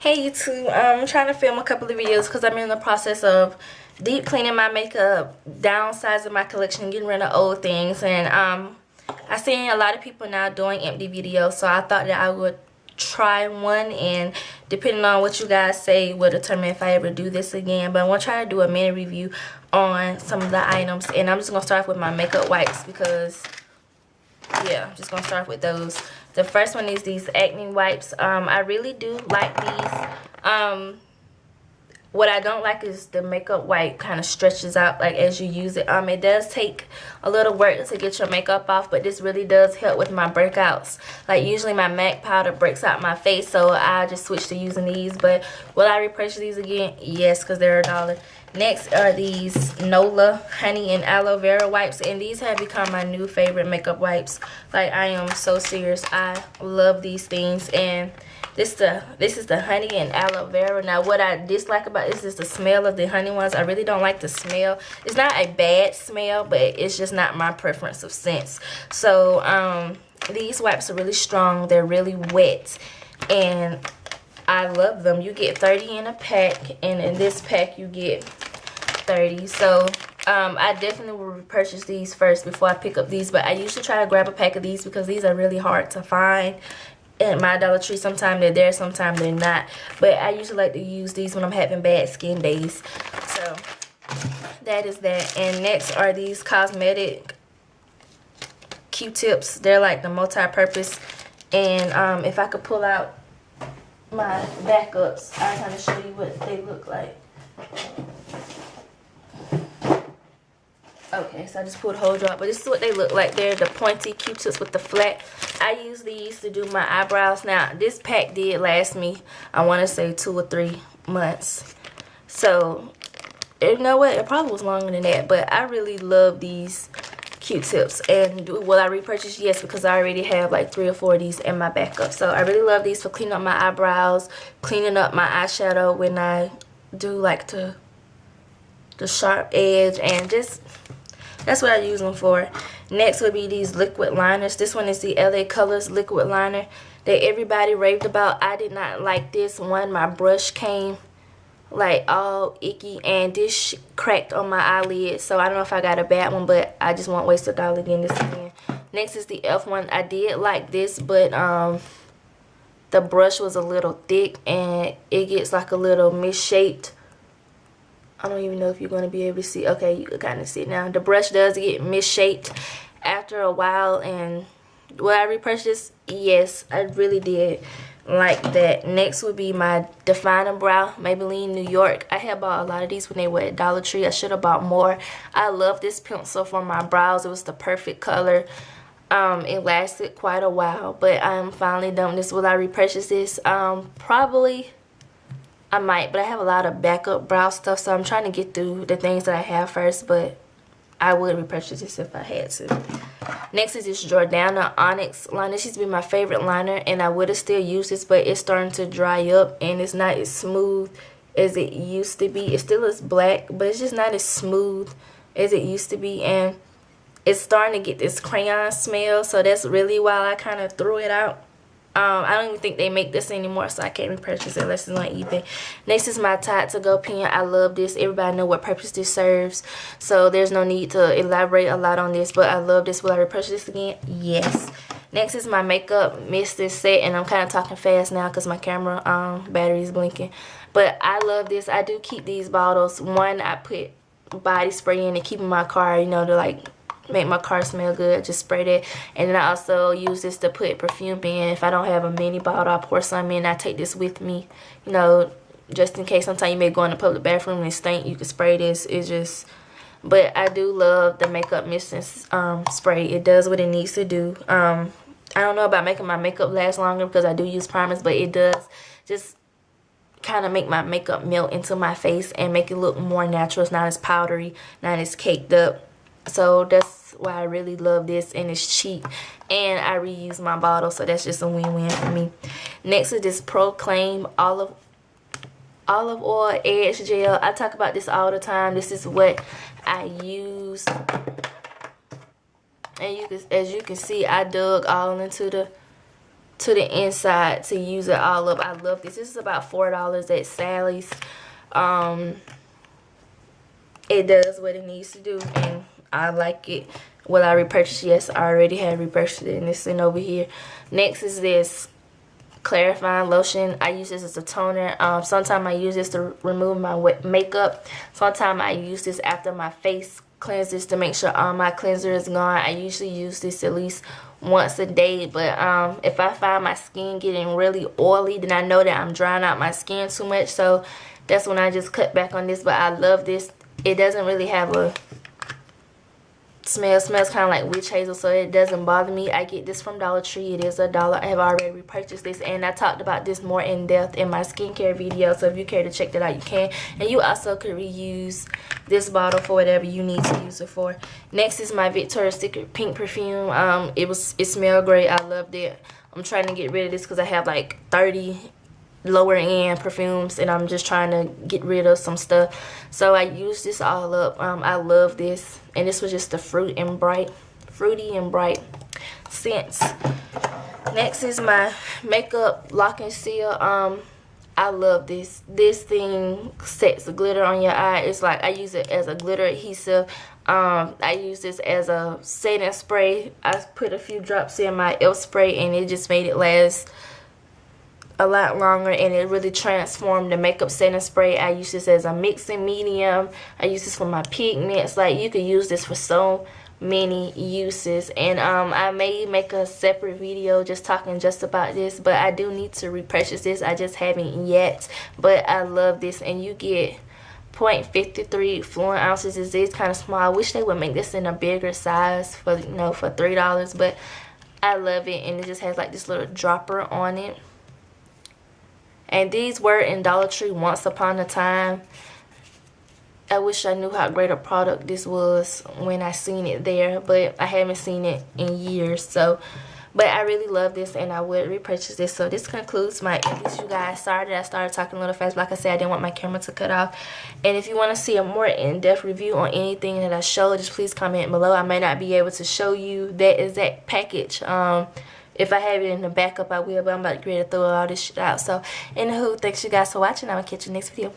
Hey YouTube, I'm trying to film a couple of videos because I'm in the process of deep cleaning my makeup, downsizing my collection, getting rid of old things, and I seen a lot of people now doing empty videos, so I thought that I would try one, and depending on what you guys say will determine if I ever do this again. But I want to try to do a mini review on some of the items, and I'm just gonna start off with my makeup wipes because yeah, I'm just gonna start with those. The first one is these acne wipes. I really do like these. What I don't like is the makeup wipe kind of stretches out like as you use it. It does take a little work to get your makeup off, but this really does help with my breakouts. Like usually my MAC powder breaks out my face, so I just switched to using these. But will I repurchase these again? Yes, because they're $1. Next are these Nola honey and aloe vera wipes, and these have become my new favorite makeup wipes. Like I am so serious, I love these things. And this is the honey and aloe vera. Now what I dislike about this is the smell of the honey ones. I really don't like the smell. It's not a bad smell, but it's just not my preference of scents. So these wipes are really strong, they're really wet, and I love them. You get 30 in a pack, and in this pack you get 30. So I definitely will repurchase these first before I pick up these, but I usually try to grab a pack of these because these are really hard to find at my Dollar Tree. Sometimes they're there, sometimes they're not, but I usually like to use these when I'm having bad skin days. So that is that. And next are these cosmetic Q-tips. They're like the multi-purpose, and if I could pull out my backups, I'll kind of show you what they look like. Okay, so I just pulled a whole drop, but this is what they look like. They're the pointy Q-tips with the flat. I use these to do my eyebrows. Now, this pack did last me, I want to say 2 or 3 months. So, you know what? It probably was longer than that, but I really love these Q-tips. And will I repurchase? Yes, because I already have like 3 or 4 of these in my backup. So, I really love these for cleaning up my eyebrows, cleaning up my eyeshadow when I do like the sharp edge, and just that's what I use them for. Next would be these liquid liners. This one is the LA Colors liquid liner that everybody raved about. I did not like this one. My brush came like all icky, and this cracked on my eyelid. So I don't know if I got a bad one, but I just won't waste $1 getting this again. Next is the e.l.f. one. I did like this, but the brush was a little thick and it gets like a little misshaped. I don't even know if you're going to be able to see. Okay, you can kind of see it now. The brush does get misshaped after a while. And will I repurchase this? Yes, I really did like that. Next would be my Defining Brow Maybelline New York. I had bought a lot of these when they were at Dollar Tree. I should have bought more. I love this pencil for my brows. It was the perfect color. It lasted quite a while, but I'm finally done with this. Will I repurchase this? Probably. I might, but I have a lot of backup brow stuff, so I'm trying to get through the things that I have first, but I would repurchase this if I had to. Next is this Jordana Onyx liner. This used to be my favorite liner, and I would have still used this, but it's starting to dry up, and it's not as smooth as it used to be. It still is black, but it's just not as smooth as it used to be, and it's starting to get this crayon smell, so that's really why I kind of threw it out. I don't even think they make this anymore, so I can't repurchase it unless it's on eBay. Next is my Tide to Go pen. I love this. Everybody know what purpose this serves, so there's no need to elaborate a lot on this, but I love this. Will I repurchase this again? Yes. Next is my makeup mist set, and I'm kind of talking fast now because my camera battery is blinking. But I love this. I do keep these bottles. One, I put body spray in to keep in my car, you know, to like make my car smell good. Just spray that. And then I also use this to put perfume in. If I don't have a mini bottle, I pour some in. I take this with me, you know, just in case. Sometimes you may go in the public bathroom and it stink. You can spray this. It's just, but I do love the makeup mist spray. It does what it needs to do. I don't know about making my makeup last longer because I do use primers, but it does just kind of make my makeup melt into my face and make it look more natural. It's not as powdery, not as caked up. So that's why I really love this, and it's cheap, and I reuse my bottle, so that's just a win-win for me. Next is this Proclaim olive oil edge gel. I talk about this all the time. This is what I use, and as you can see, I dug all into the to the inside to use it all up. I love this. This is about $4 at Sally's. It does what it needs to do, and I like it. Will I repurchase? Yes, I already have repurchased it, and it's in over here. Next is this clarifying lotion. I use this as a toner. Sometimes I use this to remove my makeup. Sometimes I use this after my face cleanses to make sure all my cleanser is gone. I usually use this at least once a day, but if I find my skin getting really oily, then I know that I'm drying out my skin too much, so that's when I just cut back on this. But I love this. It doesn't really have a smell. It smells kind of like witch hazel, so it doesn't bother me. I get this from Dollar Tree. It is $1. I have already repurchased this, and I talked about this more in depth in my skincare video, so if you care to check that out, you can. And you also could reuse this bottle for whatever you need to use it for. Next is my Victoria's Secret pink perfume. It smelled great. I loved it. I'm trying to get rid of this because I have like 30 lower end perfumes, and I'm just trying to get rid of some stuff, so I use this all up. I love this, and this was just the fruity and bright scents. Next is my makeup lock and seal. I love this. This thing sets the glitter on your eye. It's like I use it as a glitter adhesive. I use this as a setting spray. I put a few drops in my e.l.f. spray, and it just made it last a lot longer, and it really transformed the makeup setting spray. I use this as a mixing medium. I use this for my pigments. Like, you could use this for so many uses, and I may make a separate video just talking just about this, but I do need to repurchase this. I just haven't yet, but I love this. And you get 0.53 fluid ounces. It is kind of small. I wish they would make this in a bigger size for, you know, for $3, but I love it. And it just has like this little dropper on it. And these were in Dollar Tree once upon a time. I wish I knew how great a product this was when I seen it there, but I haven't seen it in years. So, but I really love this, and I would repurchase this. So this concludes my empties, you guys. Sorry that I started talking a little fast, but like I said, I didn't want my camera to cut off. And if you want to see a more in-depth review on anything that I showed, just please comment below. I may not be able to show you that exact package. If I have it in the backup, I will, but I'm about to get ready to throw all this shit out. So, anywho, thanks you guys for watching. I'm going to catch you next video.